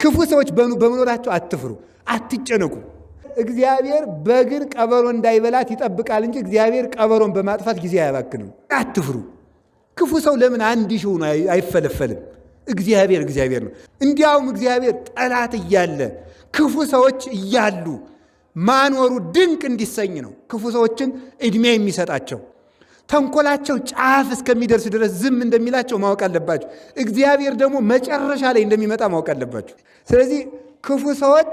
ክፉ ሰዎች በመኖራቸው አትፍሩ፣ አትጨነቁ። እግዚአብሔር በግን ቀበሮ እንዳይበላት ይጠብቃል እንጂ እግዚአብሔር ቀበሮን በማጥፋት ጊዜ አያባክንም። አትፍሩ። ክፉ ሰው ለምን አንድ ሺህ ሆኖ አይፈለፈልም? እግዚአብሔር ነው። እንዲያውም እግዚአብሔር ጠላት እያለ ክፉ ሰዎች እያሉ ማኖሩ ድንቅ እንዲሰኝ ነው ክፉ ሰዎችን ዕድሜ የሚሰጣቸው። ተንኮላቸው ጫፍ እስከሚደርስ ድረስ ዝም እንደሚላቸው ማወቅ አለባቸው። እግዚአብሔር ደግሞ መጨረሻ ላይ እንደሚመጣ ማወቅ አለባቸው። ስለዚህ ክፉ ሰዎች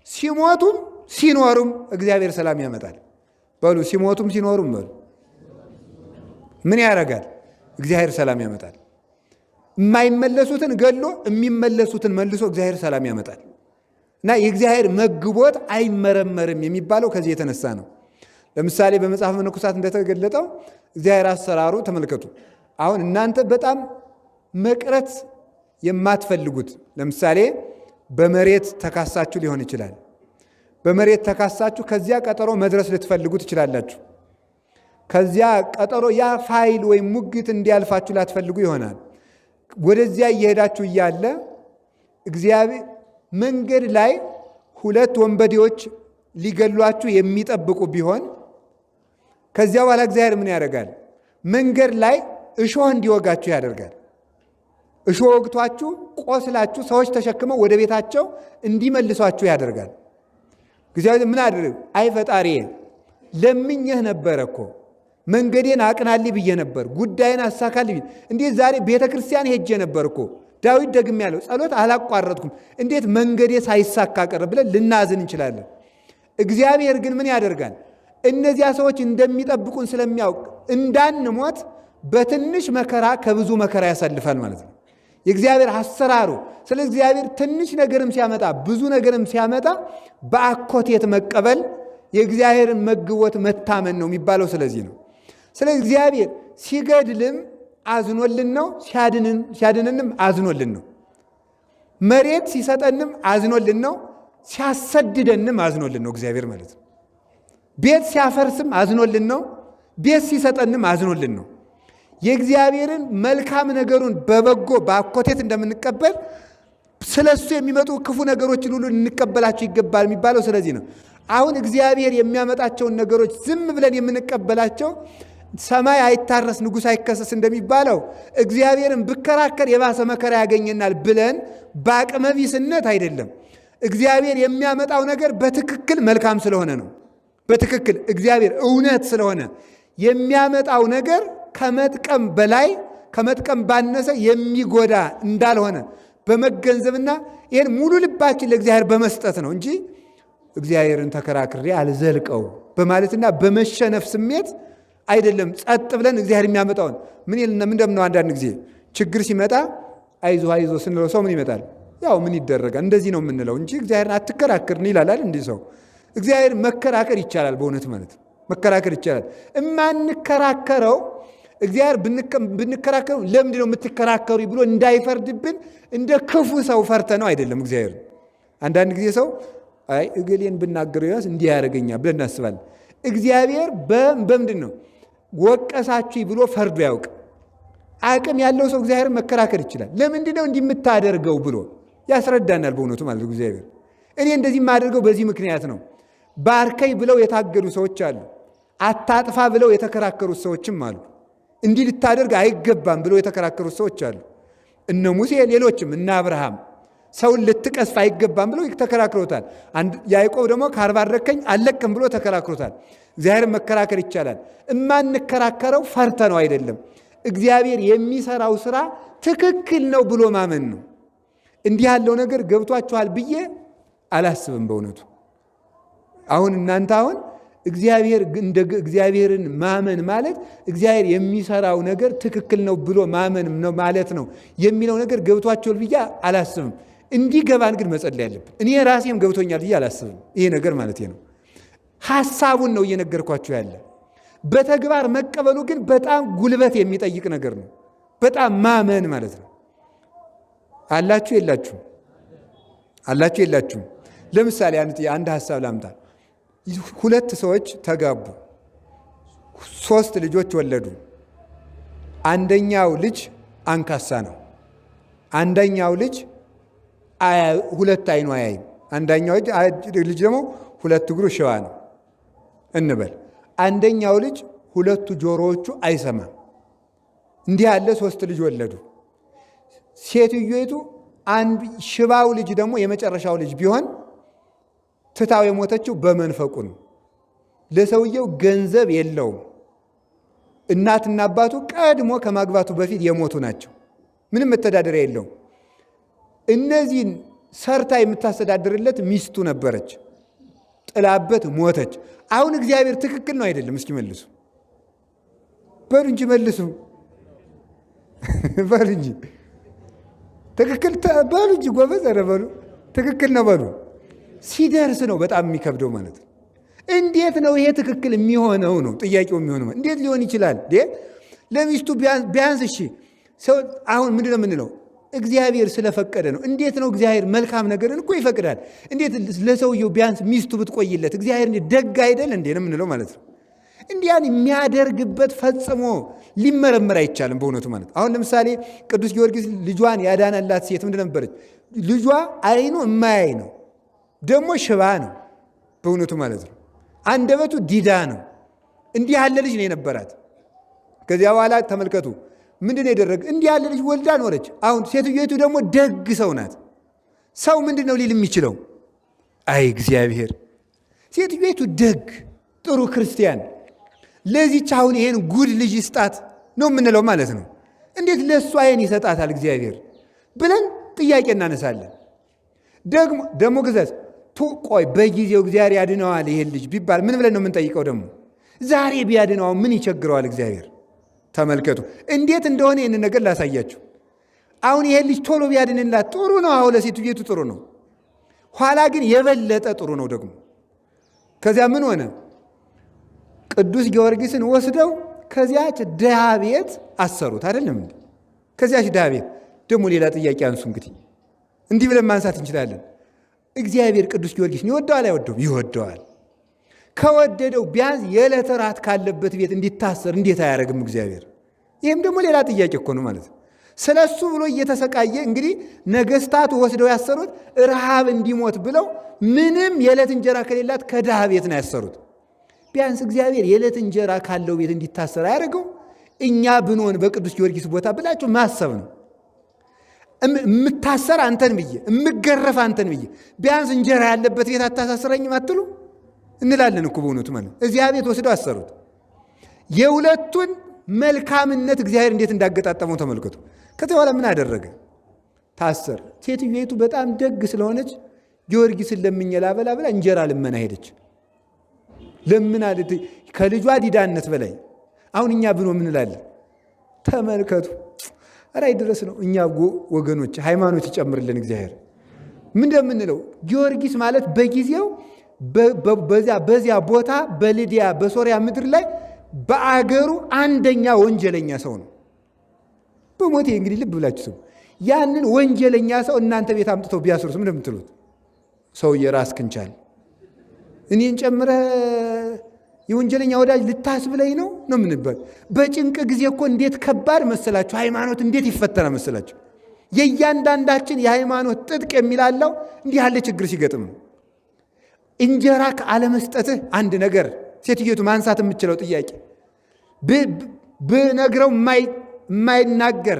ሲሞቱም ሲኖሩም እግዚአብሔር ሰላም ያመጣል። በሉ ሲሞቱም ሲኖሩም በሉ ምን ያደርጋል? እግዚአብሔር ሰላም ያመጣል። የማይመለሱትን ገሎ የሚመለሱትን መልሶ እግዚአብሔር ሰላም ያመጣል። እና የእግዚአብሔር መግቦት አይመረመርም የሚባለው ከዚህ የተነሳ ነው። ለምሳሌ በመጽሐፍ መነኮሳት እንደተገለጠው እግዚአብሔር አሰራሩ ተመልከቱ። አሁን እናንተ በጣም መቅረት የማትፈልጉት ለምሳሌ በመሬት ተካሳችሁ ሊሆን ይችላል። በመሬት ተካሳችሁ ከዚያ ቀጠሮ መድረስ ልትፈልጉ ትችላላችሁ። ከዚያ ቀጠሮ ያ ፋይል ወይም ሙግት እንዲያልፋችሁ ላትፈልጉ ይሆናል። ወደዚያ እየሄዳችሁ እያለ እግዚአብሔር መንገድ ላይ ሁለት ወንበዴዎች ሊገሏችሁ የሚጠብቁ ቢሆን ከዚያ በኋላ እግዚአብሔር ምን ያደርጋል? መንገድ ላይ እሾህ እንዲወጋችሁ ያደርጋል። እሾህ ወግቷችሁ ቆስላችሁ ሰዎች ተሸክመው ወደ ቤታቸው እንዲመልሷችሁ ያደርጋል። እግዚአብሔር ምን አድርግ? አይ ፈጣሪዬ ለምኜህ ነበረ እኮ መንገዴን አቅናልኝ ብዬ ነበር፣ ጉዳይን አሳካልኝ። እንዴት ዛሬ ቤተ ክርስቲያን ሄጄ ነበር እኮ ዳዊት ደግም ያለው ጸሎት አላቋረጥኩም፣ እንዴት መንገዴ ሳይሳካ ቀረ ብለን ልናዝን እንችላለን። እግዚአብሔር ግን ምን ያደርጋል? እነዚያ ሰዎች እንደሚጠብቁን ስለሚያውቅ እንዳንሞት በትንሽ መከራ ከብዙ መከራ ያሳልፋል ማለት ነው የእግዚአብሔር አሰራሩ። ስለዚህ እግዚአብሔር ትንሽ ነገርም ሲያመጣ ብዙ ነገርም ሲያመጣ በአኮቴት መቀበል የእግዚአብሔርን መግቦት መታመን ነው የሚባለው። ስለዚህ ነው። ስለዚህ እግዚአብሔር ሲገድልም አዝኖልን ነው፣ ሲያድንንም አዝኖልን ነው። መሬት ሲሰጠንም አዝኖልን ነው፣ ሲያሰድደንም አዝኖልን ነው እግዚአብሔር ማለት ነው። ቤት ሲያፈርስም አዝኖልን ነው፣ ቤት ሲሰጠንም አዝኖልን ነው። የእግዚአብሔርን መልካም ነገሩን በበጎ በአኮቴት እንደምንቀበል ስለሱ የሚመጡ ክፉ ነገሮችን ሁሉ እንቀበላቸው ይገባል የሚባለው ስለዚህ ነው። አሁን እግዚአብሔር የሚያመጣቸውን ነገሮች ዝም ብለን የምንቀበላቸው ሰማይ አይታረስ ንጉሥ አይከሰስ እንደሚባለው እግዚአብሔርን ብከራከር የባሰ መከራ ያገኘናል ብለን በአቅመ ቢስነት አይደለም። እግዚአብሔር የሚያመጣው ነገር በትክክል መልካም ስለሆነ ነው። በትክክል እግዚአብሔር እውነት ስለሆነ የሚያመጣው ነገር ከመጥቀም በላይ ከመጥቀም ባነሰ የሚጎዳ እንዳልሆነ በመገንዘብና ይህን ሙሉ ልባችን ለእግዚአብሔር በመስጠት ነው እንጂ እግዚአብሔርን ተከራክሬ አልዘልቀው በማለትና በመሸነፍ ስሜት አይደለም። ጸጥ ብለን እግዚአብሔር የሚያመጣውን ምን እንደምነው አንዳንድ ጊዜ ችግር ሲመጣ አይዞ ስንለው ሰው ምን ይመጣል? ያው ምን ይደረጋል እንደዚህ ነው የምንለው እንጂ እግዚአብሔርን አትከራክርን ይላል እንዲህ ሰው። እግዚአብሔር መከራከር ይቻላል፣ በእውነት ማለት መከራከር ይቻላል። እማንከራከረው እግዚአብሔር ብንከራከረው ለምንድን ነው የምትከራከሩ ብሎ እንዳይፈርድብን እንደ ክፉ ሰው ፈርተ ነው አይደለም። እግዚአብሔር አንዳንድ ጊዜ ሰው አይ እገሌን ብናገረው ያስ እንዲህ ያደርገኛል ብለን እናስባለን። እግዚአብሔር በምንድን ነው ወቀሳችሁ ብሎ ፈርዶ ያውቅ። አቅም ያለው ሰው እግዚአብሔር መከራከር ይችላል። ለምንድን ነው እንዲህ የምታደርገው ብሎ ያስረዳናል። በእውነቱ ማለት እግዚአብሔር እኔ እንደዚህ የማደርገው በዚህ ምክንያት ነው። ባርከኝ ብለው የታገዱ ሰዎች አሉ። አታጥፋ ብለው የተከራከሩት ሰዎችም አሉ። እንዲህ ልታደርግ አይገባም ብለው የተከራከሩት ሰዎች አሉ። እነ ሙሴ ሌሎችም እነ አብርሃም ሰውን ልትቀስፍ አይገባም ብለው ተከራክሮታል። ያዕቆብ ደግሞ ካርባረከኝ አለቅም ብሎ ተከራክሮታል። እግዚአብሔር መከራከር ይቻላል። እማንከራከረው ፈርተ ነው አይደለም። እግዚአብሔር የሚሰራው ስራ ትክክል ነው ብሎ ማመን ነው። እንዲህ ያለው ነገር ገብቷችኋል ብዬ አላስብም በእውነቱ። አሁን እናንተ አሁን እግዚአብሔርን ማመን ማለት እግዚአብሔር የሚሰራው ነገር ትክክል ነው ብሎ ማመን ነው ማለት ነው የሚለው ነገር ገብቷችኋል ብዬ አላስብም። እንዲገባን ግን መጸለይ ያለብን። እኔ ራሴም ገብቶኛል ብዬ አላስብም ይሄ ነገር ማለት ነው። ሐሳቡን ነው እየነገርኳችሁ ያለ። በተግባር መቀበሉ ግን በጣም ጉልበት የሚጠይቅ ነገር ነው። በጣም ማመን ማለት ነው። አላችሁ የላችሁም? አላችሁ የላችሁም? ለምሳሌ አንድ ሐሳብ ላምጣ። ሁለት ሰዎች ተጋቡ፣ 3 ልጆች ወለዱ። አንደኛው ልጅ አንካሳ ነው፣ አንደኛው ልጅ ሁለት አይኑ አያይም። አንደኛው ልጅ ደግሞ ሁለት እግሩ ሽባ ነው እንበል። አንደኛው ልጅ ሁለቱ ጆሮዎቹ አይሰማም። እንዲህ ያለ 3 ልጅ ወለዱ። ሴትዮይቱ ሽባው ልጅ ደግሞ የመጨረሻው ልጅ ቢሆን ትታው የሞተችው በመንፈቁ ነው። ለሰውየው ገንዘብ የለውም። እናትና አባቱ ቀድሞ ከማግባቱ በፊት የሞቱ ናቸው። ምንም መተዳደሪያ የለውም። እነዚህን ሰርታ የምታስተዳድርለት ሚስቱ ነበረች። ጥላበት ሞተች። አሁን እግዚአብሔር ትክክል ነው አይደለም? እስኪ መልሱ በሉ እንጂ መልሱ በሉ እንጂ ትክክል በሉ እንጂ ጎበዝ። ኧረ በሉ ትክክል ነው በሉ። ሲደርስ ነው በጣም የሚከብደው ማለት ነው። እንዴት ነው ይሄ ትክክል የሚሆነው ነው ጥያቄው የሚሆነው። እንዴት ሊሆን ይችላል? ለሚስቱ ቢያንስ እሺ ሰው አሁን ምንድነው የምንለው? እግዚአብሔር ስለፈቀደ ነው። እንዴት ነው እግዚአብሔር መልካም ነገርን እኮ ይፈቅዳል። እንዴት ለሰውየው ቢያንስ ሚስቱ ብትቆይለት እግዚአብሔር ደግ አይደል እንዴ ነው የምንለው ማለት ነው። እንዲያን የሚያደርግበት ፈጽሞ ሊመረመር አይቻልም በእውነቱ ማለት። አሁን ለምሳሌ ቅዱስ ጊዮርጊስ ልጇን ያዳነላት ሴት ምንድን ነበረች? ልጇ አይኑ እማያይ ነው፣ ደግሞ ሽባ ነው በእውነቱ ማለት ነው። አንደበቱ ዲዳ ነው። እንዲህ ያለ ልጅ ነው የነበራት። ከዚያ በኋላ ተመልከቱ ምንድን ነው የደረገ? እንዲህ ያለ ልጅ ወልዳ ኖረች። አሁን ሴትዮቱ ደግሞ ደግ ሰው ናት። ሰው ምንድን ነው ሊል የሚችለው? አይ እግዚአብሔር፣ ሴትዮቱ ደግ ጥሩ ክርስቲያን ለዚች አሁን ይሄን ጉድ ልጅ ይስጣት ነው የምንለው ማለት ነው። እንዴት ለእሷ ይሄን ይሰጣታል እግዚአብሔር ብለን ጥያቄ እናነሳለን። ደግሞ ግዛት ቆይ በጊዜው እግዚአብሔር ያድነዋል ይሄን ልጅ ቢባል ምን ብለን ነው የምንጠይቀው? ደግሞ ዛሬ ቢያድነው ምን ይቸግረዋል እግዚአብሔር? ተመልከቱ እንዴት እንደሆነ ይህን ነገር ላሳያችሁ። አሁን ይሄን ልጅ ቶሎ ቢያድንላት ጥሩ ነው። አሁን ለሴትዮቱ ጥሩ ነው። ኋላ ግን የበለጠ ጥሩ ነው ደግሞ። ከዚያ ምን ሆነ? ቅዱስ ጊዮርጊስን ወስደው ከዚያች ድሃ ቤት አሰሩት። አይደለም እንዴ? ከዚያች ድሃ ቤት ደግሞ ሌላ ጥያቄ አንሱ። እንግዲህ እንዲህ ብለን ማንሳት እንችላለን። እግዚአብሔር ቅዱስ ጊዮርጊስን ይወደዋል አይወደውም? ይወደዋል። ከወደደው ቢያንስ የዕለት ራት ካለበት ቤት እንዲታሰር እንዴት አያደርግም እግዚአብሔር? ይህም ደግሞ ሌላ ጥያቄ እኮ ነው ማለት ነው። ስለ እሱ ብሎ እየተሰቃየ እንግዲህ ነገስታቱ ወስደው ያሰሩት ረሃብ እንዲሞት ብለው ምንም የዕለት እንጀራ ከሌላት ከድሃ ቤት ነው ያሰሩት። ቢያንስ እግዚአብሔር የዕለት እንጀራ ካለው ቤት እንዲታሰር አያደርገው? እኛ ብንሆን በቅዱስ ጊዮርጊስ ቦታ ብላችሁ ማሰብ ነው። የምታሰር አንተን ብዬ የምገረፍ አንተን ብዬ ቢያንስ እንጀራ ያለበት ቤት አታሳስረኝም አትሉ እንላለን እኮ በእውነቱ ማለት ነው። እዚያ ቤት ወስደው አሰሩት። የሁለቱን መልካምነት እግዚአብሔር እንዴት እንዳገጣጠመው ተመልከቱ። ከዚያ በኋላ ምን አደረገ? ታሰር። ሴትዮቱ በጣም ደግ ስለሆነች ጊዮርጊስን ለምኜ ላበላ ብላ እንጀራ ልመና ሄደች። ለምና ከልጇ ዲዳነት በላይ አሁን እኛ ብኖ ምን እንላለን? ተመልከቱ። ራይ ድረስ ነው። እኛ ወገኖች ሃይማኖት ይጨምርልን እግዚአብሔር። ምን እንደምንለው ጊዮርጊስ ማለት በጊዜው በዚያ ቦታ በሊዲያ በሶሪያ ምድር ላይ በአገሩ አንደኛ ወንጀለኛ ሰው ነው። በሞቴ እንግዲህ ልብ ብላችሁ ሰው ያንን ወንጀለኛ ሰው እናንተ ቤት አምጥተው ቢያስሩት ምን እንደምትሉት? ሰውዬ ራስህን ቻል፣ እኔን ጨምረህ የወንጀለኛ ወዳጅ ልታስብለኝ ነው የምንባል። በጭንቅ ጊዜ እኮ እንዴት ከባድ መሰላችሁ! ሃይማኖት እንዴት ይፈተና መሰላችሁ! የእያንዳንዳችን የሃይማኖት ጥጥቅ የሚላለው እንዲህ ያለ ችግር ሲገጥም ነው። እንጀራ ከአለመስጠትህ አንድ ነገር ሴትዮቱ ማንሳት የምችለው ጥያቄ ብነግረው የማይናገር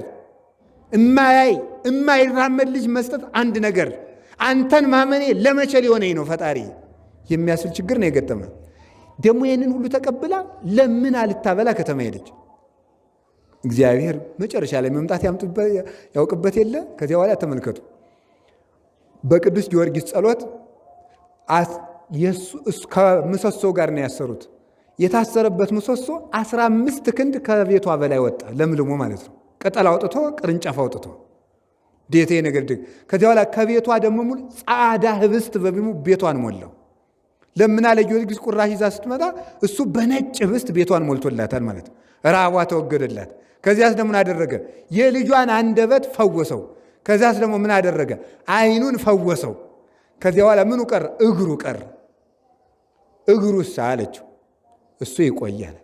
የማያይ የማይራመድ ልጅ መስጠት አንድ ነገር፣ አንተን ማመኔ ለመቼ ሊሆነኝ ነው ፈጣሪ የሚያስብል ችግር ነው የገጠመ። ደግሞ ይህንን ሁሉ ተቀብላ ለምን አልታበላ ከተማ ሄደች። እግዚአብሔር መጨረሻ ላይ መምጣት ያውቅበት የለ። ከዚያ በኋላ ተመልከቱ፣ በቅዱስ ጊዮርጊስ ጸሎት ከምሰሶ ጋር ነው ያሰሩት። የታሰረበት ምሰሶ 15 ክንድ ከቤቷ በላይ ወጣ፣ ለምልሞ ማለት ነው። ቅጠል አውጥቶ ቅርንጫፍ አውጥቶ ዴቴ ነገር ድግ። ከዚያ በኋላ ከቤቷ ደግሞ ሙሉ ጻዳ ህብስት በቢሙ ቤቷን ሞላው። ለምና ለጊዮርጊስ ቁራሽ ይዛ ስትመጣ እሱ በነጭ ህብስት ቤቷን ሞልቶላታል ማለት ነው። ራቧ ተወገደላት። ከዚያስ ደግሞ ምን አደረገ? የልጇን አንደበት ፈወሰው። ከዚያስ ደግሞ ምን አደረገ? አይኑን ፈወሰው። ከዚያ በኋላ ምኑ ቀረ? እግሩ ቀረ። እግሩስ አለችው እሱ ይቆያል።